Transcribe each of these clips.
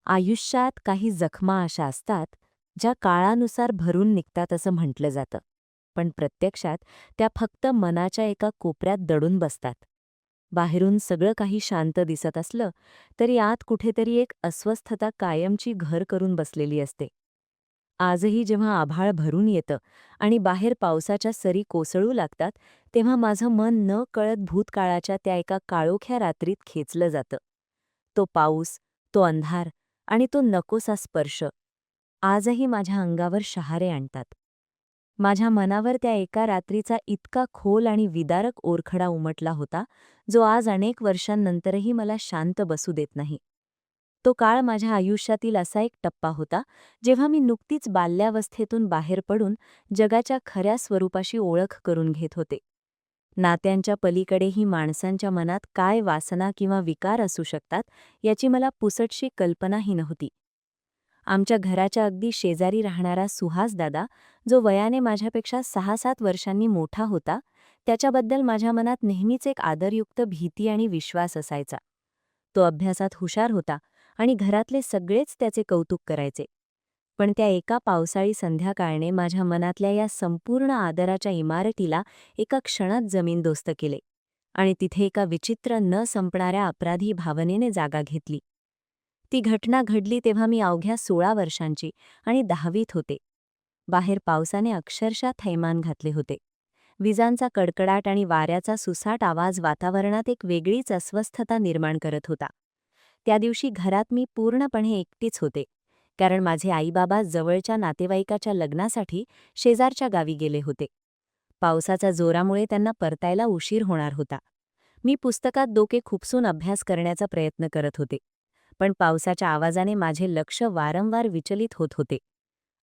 आयुष्यात काही जखमा अशा असतात ज्या काळानुसार भरून निघतात असं म्हटलं जातं, पण प्रत्यक्षात त्या फक्त मनाच्या एका कोपऱ्यात दडून बसतात. बाहेरून सगळं काही शांत दिसत असलं तरी आत कुठेतरी एक अस्वस्थता कायमची घर करून बसलेली असते. आजही जेव्हा आभाळ भरून येतं आणि बाहेर पावसाच्या सरी कोसळू लागतात, तेव्हा माझं मन न कळत भूतकाळाच्या त्या एका काळोख्या रात्रीत खेचलं जातं. तो पाऊस, तो अंधार आणि तो नकोसा स्पर्श आजही माझ्या अंगावर शहारे आणतात. माझ्या मनावर त्या एका रात्रीचा इतका खोल आणि विदारक ओरखडा उमटला होता, जो आज अनेक वर्षांनंतरही मला शांत बसू देत नाही. तो काळ माझ्या आयुष्यातील असा एक टप्पा होता, जेव्हा मी नुकतीच बाल्यावस्थेतून बाहेर पडून जगाच्या खऱ्या स्वरूपाशी ओळख करून घेत होते. नात्यांच्या पलीकडेही माणसांच्या मनात काय वासना किंवा विकार असू शकतात, याची मला पुसटशी कल्पनाही नव्हती. आमच्या घराच्या अगदी शेजारी राहणारा सुहास दादा, जो वयाने माझ्यापेक्षा 6-7 वर्षांनी मोठा होता, त्याच्याबद्दल माझ्या मनात नेहमीच एक आदरयुक्त भीती आणि विश्वास असायचा. तो अभ्यासात हुशार होता आणि घरातले सगळेच त्याचे कौतुक करायचे. पण त्या एका पावसाळी संध्याकाळने माझ्या मनातल्या या संपूर्ण आदराच्या इमारतीला एका क्षणात जमीनदोस्त केले आणि तिथे एका विचित्र न संपणाऱ्या अपराधी भावनेने जागा घेतली. ती घटना घडली तेव्हा मी अवघ्या 16 वर्षांची आणि 10वीत होते. बाहेर पावसाने अक्षरशः थैमान घातले होते. विजांचा कडकडाट आणि वाऱ्याचा सुसाट आवाज वातावरणात एक वेगळीच अस्वस्थता निर्माण करत होता. त्या दिवशी घरात मी पूर्णपणे एकटीच होते, कारण माझे आईबाबा जवळच्या नातेवाईकाच्या लग्नासाठी शेजारच्या गावी गेले होते. पावसाच्या जोरामुळे त्यांना परतायला उशीर होणार होता. मी पुस्तकात डोके खुपसून अभ्यास करण्याचा प्रयत्न करत होते, पण पावसाच्या आवाजाने माझे लक्ष वारंवार विचलित होत होते.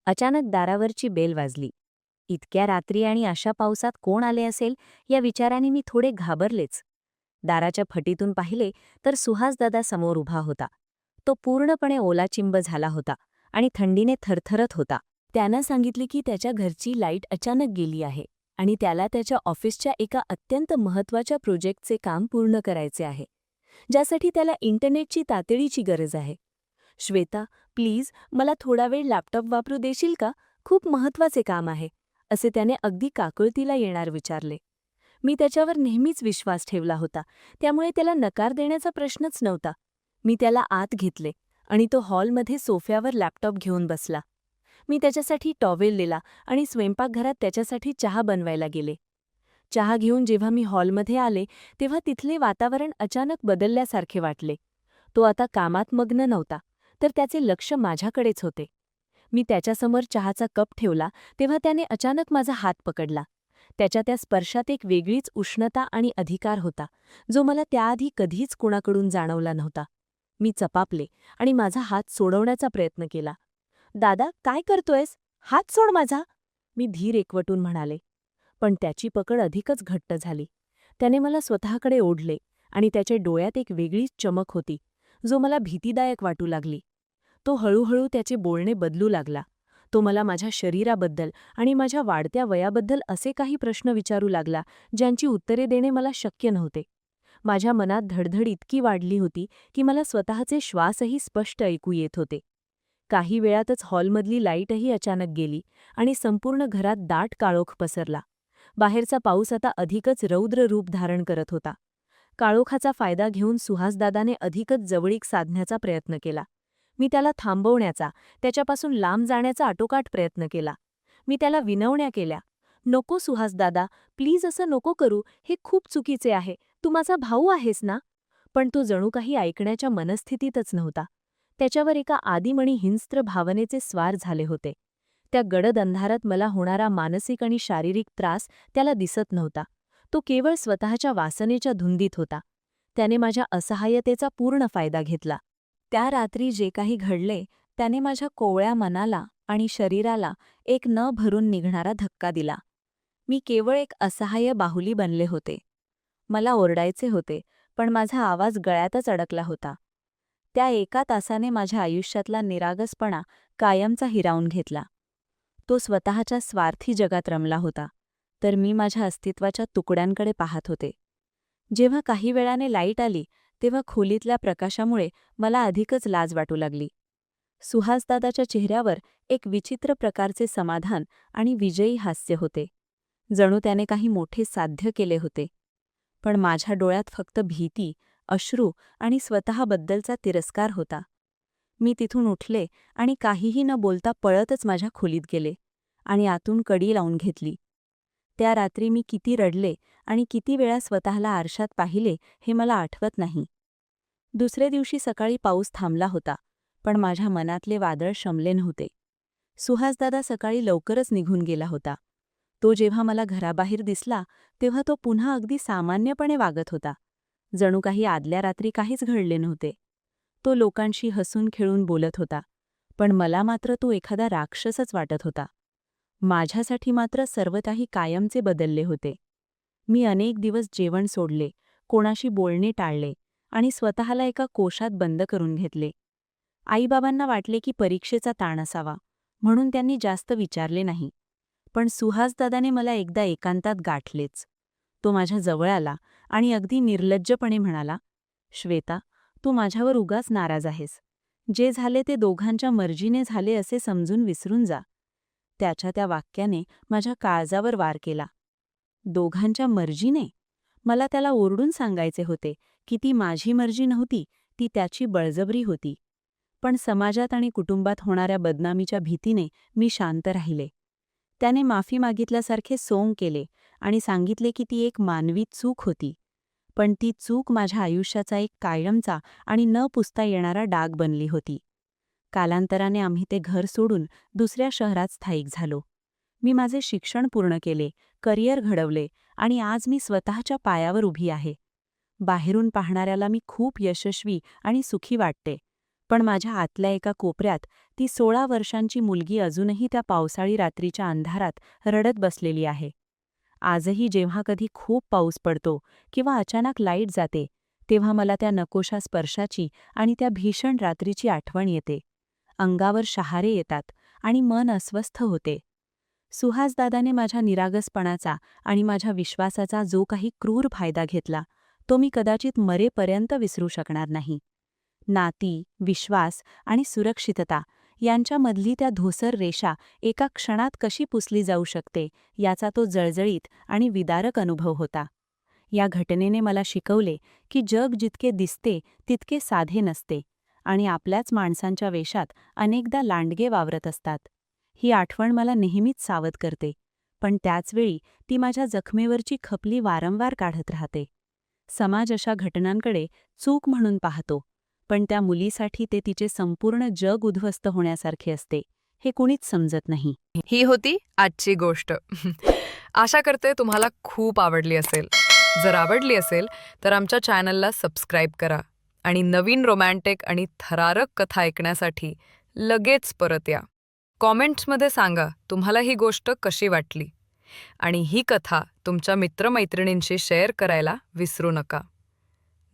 अचानक दारावरची बेल वाजली. इतक्या रात्री आणि अशा पावसात कोण आले असेल या विचाराने मी थोडे घाबरलेच. दाराच्या फटीतून पाहिले तर सुहासदादा समोर उभा होता. तो पूर्णपणे ओलाचिंब झाला होता आणि थंडीने थरथरत होता. त्यानं सांगितले की त्याच्या घरची लाईट अचानक गेली आहे आणि त्याला त्याच्या ऑफिसच्या एका अत्यंत महत्त्वाच्या प्रोजेक्टचे काम पूर्ण करायचे आहे, ज्यासाठी त्याला इंटरनेटची तातडीची गरज आहे. श्वेता, प्लीज मला थोडा वेळ लॅपटॉप वापरू देशील का? खूप महत्त्वाचे काम आहे, असे त्याने अगदी काकुळतीला येणार विचारले. मी त्याच्यावर नेहमीच विश्वास ठेवला होता, त्यामुळे त्याला नकार देण्याचा प्रश्नच नव्हता. मी त्याला आत घेतले आणि तो हॉलमध्ये सोफ्यावर लॅपटॉप घेऊन बसला. मी त्याच्यासाठी टॉवेल दिला आणि स्वयंपाकघरात त्याच्यासाठी चहा बनवायला गेले. चहा घेऊन जेव्हा मी हॉलमध्ये आले, तेव्हा तिथले वातावरण अचानक बदलल्यासारखे वाटले. तो आता कामात मग्न नव्हता, तर त्याचे लक्ष माझ्याकडेच होते. मी त्याच्यासमोर चहाचा कप ठेवला तेव्हा त्याने अचानक माझा हात पकडला. त्याच्या त्या स्पर्शात एक वेगळीच उष्णता आणि अधिकार होता, जो मला त्याआधी कधीच कुणाकडून जाणवला नव्हता. मी चपापले आणि माझा हात सोडवण्याचा प्रयत्न केला. दादा, काय करतोयस? हात सोड माझा, मी धीर एकवटून म्हणाले. पण त्याची पकड अधिकच घट्ट झाली. त्याने मला स्वतःकडे ओढले आणि त्याच्या डोळ्यात एक वेगळीच चमक होती, जो मला भीतीदायक वाटू लागली. तो हळूहळू त्याचे बोलणे बदलू लागला. तो मला माझ्या शरीराबद्दल आणि माझ्या वाढत्या वयाबद्दल असे काही प्रश्न विचारू लागला, ज्यांची उत्तरे देणे मला शक्य नव्हते. माझ्या मनात धडधड इतकी वाढली होती की मला स्वतःचे श्वासही स्पष्ट ऐकू येत होते. काही वेळातच हॉलमधली लाईटही अचानक गेली आणि संपूर्ण घरात दाट काळोख पसरला. बाहेरचा पाऊस आता अधिकच रौद्र रूप धारण करत होता. काळोखाचा फायदा घेऊन सुहासदादाने अधिकच जवळीक साधण्याचा प्रयत्न केला. मी त्याला थांबवण्याचा, त्याच्यापासून लांब जाण्याचा आटोकाट प्रयत्न केला. मी त्याला विनवण्या केल्या. नको सुहासदादा, प्लीज असं नको करू, हे खूप चुकीचे आहे, तू माझा भाऊ आहेस ना? पण तो जणू काही ऐकण्याच्या मनस्थितीतच नव्हता. त्याच्यावर एका आदिमणी हिंस्त्र भावनेचे स्वार झाले होते. त्या गडद अंधारात मला होणारा मानसिक आणि शारीरिक त्रास त्याला दिसत नव्हता. तो केवळ स्वतःच्या वासनेच्या धुंदीत होता. त्याने माझ्या असहाय्यतेचा पूर्ण फायदा घेतला. त्या रात्री जे काही घडले त्याने माझ्या कोवळ्या मनाला आणि शरीराला एक न भरून निघणारा धक्का दिला. मी केवळ एक असहाय्य बाहुली बनले होते. मला ओरडायचे होते, पण माझा आवाज गळ्यातच अडकला होता. त्या एका तासाने माझ्या आयुष्यातला निरागसपणा कायमचा हिरावून घेतला. तो स्वतःच्या स्वार्थी जगात रमला होता, तर मी माझ्या अस्तित्वाच्या तुकड्यांकडे पाहत होते. जेव्हा काही वेळाने लाईट आली, तेव्हा खोलीतल्या प्रकाशामुळे मला अधिकच लाज वाटू लागली. सुहासदादाच्या चेहऱ्यावर एक विचित्र प्रकारचे समाधान आणि विजयी हास्य होते. जणू त्याने काही मोठे साध्य केले होते. पण माझ्या डोळ्यात फक्त भीती, अश्रू आणि स्वतःबद्दलचा तिरस्कार होता. मी तिथून उठले आणि काहीही न बोलता पळतच माझ्या खोलीत गेले आणि आतून कडी लावून घेतली. त्या रात्री मी किती रडले आणि किती वेळा स्वतःला आरशात पाहिले हे मला आठवत नाही. दुसरे दिवशी सकाळी पाऊस थांबला होता, पण माझ्या मनातले वादळ शमले नव्हते. सुहासदादा सकाळी लवकरच निघून गेला होता. तो जेव्हा मला घराबाहेर दिसला तेव्हा तो पुन्हा अगदी सामान्यपणे वागत होता. जणू काही आदल्या रात्री काहीच घडले नव्हते. तो लोकांशी हसून खेळून बोलत होता, पण मला मात्र तो एखादा राक्षसच वाटत होता. माझ्यासाठी मात्र सर्व काही कायमचे बदलले होते. मी अनेक दिवस जेवण सोडले, कोणाशी बोलणे टाळले आणि स्वतःला एका कोशात बंद करून घेतले. आईबाबांना वाटले की परीक्षेचा ताण असावा, म्हणून त्यांनी जास्त विचारले नाही. पण सुहासदादाने मला एकदा एकांतात गाठलेच. तो माझ्या जवळ आला आणि अगदी निर्लज्जपणे म्हणाला, "श्वेता, तू माझ्यावर उगाच नाराज आहेस. जे झाले ते दोघांच्या मर्जीने झाले असे समजून विसरून जा." त्याच्या त्या वाक्याने माझ्या काळजावर वार केला. दोघांच्या मर्जीने? मला त्याला ओरडून सांगायचे होते की ती माझी मर्जी नव्हती, ती त्याची बळजबरी होती. पण समाजात आणि कुटुंबात होणाऱ्या बदनामीच्या भीतीने मी शांत राहिले. त्याने माफी मागितल्यासारखे सोंग केले आणि सांगितले की ती एक मानवी चूक होती. पण ती चूक माझ्या आयुष्याचा एक कायमचा आणि न पुसता येणारा डाग बनली होती. कालांतराने आम्ही ते घर सोडून दुसऱ्या शहरात स्थायिक झालो. मी माझे शिक्षण पूर्ण केले, करिअर घडवले आणि आज मी स्वतःच्या पायावर उभी आहे. बाहेरून पाहणाऱ्याला मी खूप यशस्वी आणि सुखी वाटते, पण माझ्या आतल्या एका कोपऱ्यात ती 16 वर्षांची मुलगी अजूनही त्या पावसाळी रात्रीच्या अंधारात रडत बसलेली आहे. आजही जेव्हा कधी खूप पाऊस पडतो किंवा अचानक लाईट जाते, तेव्हा मला त्या नकोशा स्पर्शाची आणि त्या भीषण रात्रीची आठवण येते. अंगावर शहारे येतात आणि मन अस्वस्थ होते. सुहासदादाने माझ्या निरागसपणाचा आणि माझ्या विश्वासाचा जो काही क्रूर फायदा घेतला, तो मी कदाचित मरेपर्यंत विसरू शकणार नाही. नाती, विश्वास आणि सुरक्षितता यांच्यामधली त्या धूसर रेषा एका क्षणात कशी पुसली जाऊ शकते याचा तो जळजळीत आणि विदारक अनुभव होता. या घटनेने मला शिकवले की जग जितके दिसते तितके साधे नसते आणि आपल्याच माणसांच्या वेशात अनेकदा लांडगे वावरत असतात. ही आठवण मला नेहमीच सावध करते, पण त्याचवेळी ती माझ्या जखमेवरची खपली वारंवार काढत राहते. समाज अशा घटनांकडे चूक म्हणून पाहतो, पण त्या मुलीसाठी ते तिचे संपूर्ण जग उद्ध्वस्त होण्यासारखे असते, हे कुणीच समजत नाही. ही होती आजची गोष्ट. आशा करते तुम्हाला खूप आवडली असेल. जर आवडली असेल तर आमच्या चॅनलला सबस्क्राईब करा आणि नवीन रोमॅन्टिक आणि थरारक कथा ऐकण्यासाठी लगेच परत या. कॉमेंट्समध्ये सांगा तुम्हाला ही गोष्ट कशी वाटली आणि ही कथा तुमच्या मित्रमैत्रिणींशी शेअर करायला विसरू नका.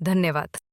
धन्यवाद.